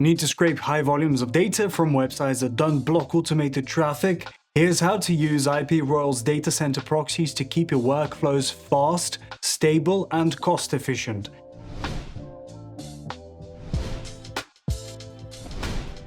Need to scrape high volumes of data from websites that don't block automated traffic? Here's how to use IPRoyal's Datacenter Proxies to keep your workflows fast, stable, and cost-efficient.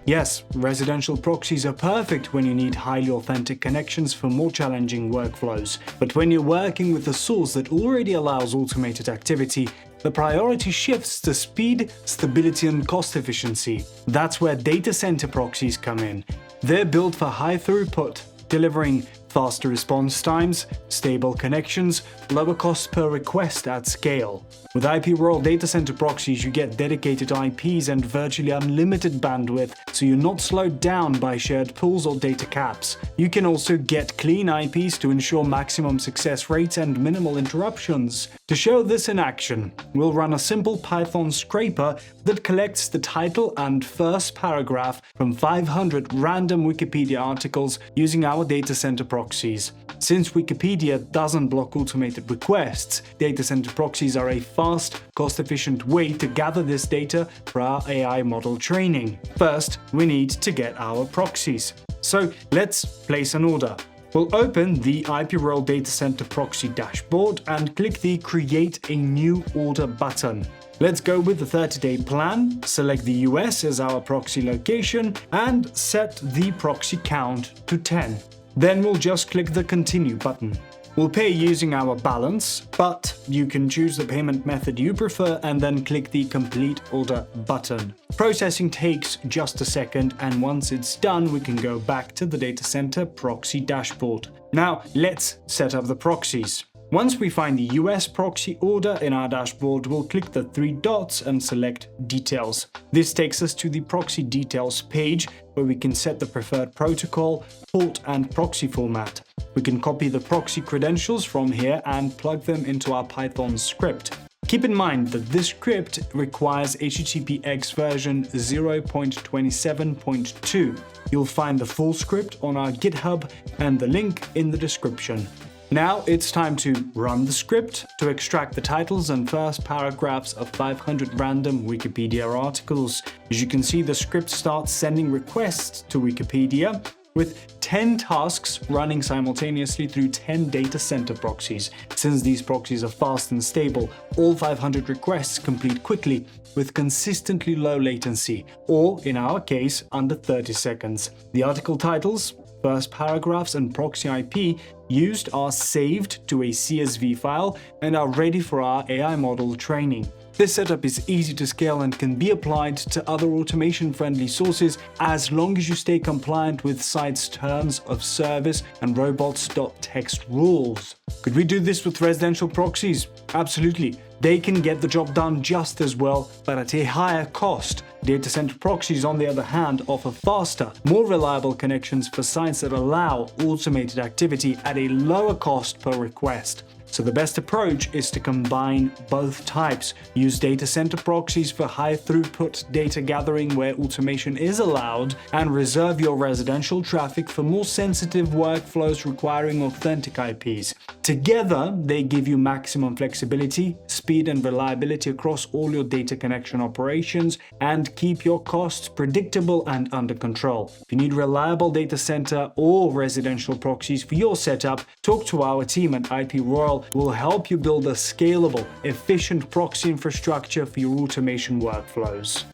Yes, residential proxies are perfect when you need highly authentic connections for more challenging workflows. But when you're working with a source that already allows automated activity, the priority shifts to speed, stability, and cost efficiency. That's where Datacenter Proxies come in. They're built for high throughput, delivering faster response times, stable connections, lower cost per request at scale. With IPRoyal Datacenter Proxies, you get dedicated IPs and virtually unlimited bandwidth, so you're not slowed down by shared pools or data caps. You can also get clean IPs to ensure maximum success rates and minimal interruptions. To show this in action, we'll run a simple Python scraper that collects the title and first paragraph from 500 random Wikipedia articles using our Datacenter Proxies. Since Wikipedia doesn't block automated requests, Datacenter Proxies are a fast, cost-efficient way to gather this data for our AI model training. First, we need to get our proxies. So let's place an order. We'll open the IPRoyal Datacenter Proxy dashboard and click the Create a New Order button. Let's go with the 30-day plan, select the US as our proxy location, and set the proxy count to 10. Then we'll just click the Continue button. We'll pay using our balance, but you can choose the payment method you prefer and then click the Complete Order button. Processing takes just a second, and once it's done, we can go back to the Datacenter Proxy dashboard. Now, let's set up the proxies. Once we find the US proxy order in our dashboard, we'll click the three dots and select Details. This takes us to the Proxy Details page, where we can set the preferred protocol, port, and proxy format. We can copy the proxy credentials from here and plug them into our Python script. Keep in mind that this script requires httpx version 0.27.2. You'll find the full script on our GitHub and the link in the description. Now it's time to run the script to extract the titles and first paragraphs of 500 random Wikipedia articles. As you can see, the script starts sending requests to Wikipedia with 10 tasks running simultaneously through 10 Datacenter Proxies. Since these proxies are fast and stable, all 500 requests complete quickly with consistently low latency, or in our case, under 30 seconds. The article titles, first paragraphs, and proxy IP used are saved to a CSV file and are ready for our AI model training. This setup is easy to scale and can be applied to other automation-friendly sources as long as you stay compliant with sites' terms of service and robots.txt rules. Could we do this with residential proxies? Absolutely. They can get the job done just as well, but at a higher cost. Datacenter Proxies, on the other hand, offer faster, more reliable connections for sites that allow automated activity at a lower cost per request. So the best approach is to combine both types. Use Datacenter Proxies for high throughput data gathering where automation is allowed, and reserve your residential traffic for more sensitive workflows requiring authentic IPs. Together, they give you maximum flexibility, speed, and reliability across all your data connection operations and keep your costs predictable and under control. If you need reliable data center or residential proxies for your setup, talk to our team at IPRoyal. Will help you build a scalable, efficient proxy infrastructure for your automation workflows.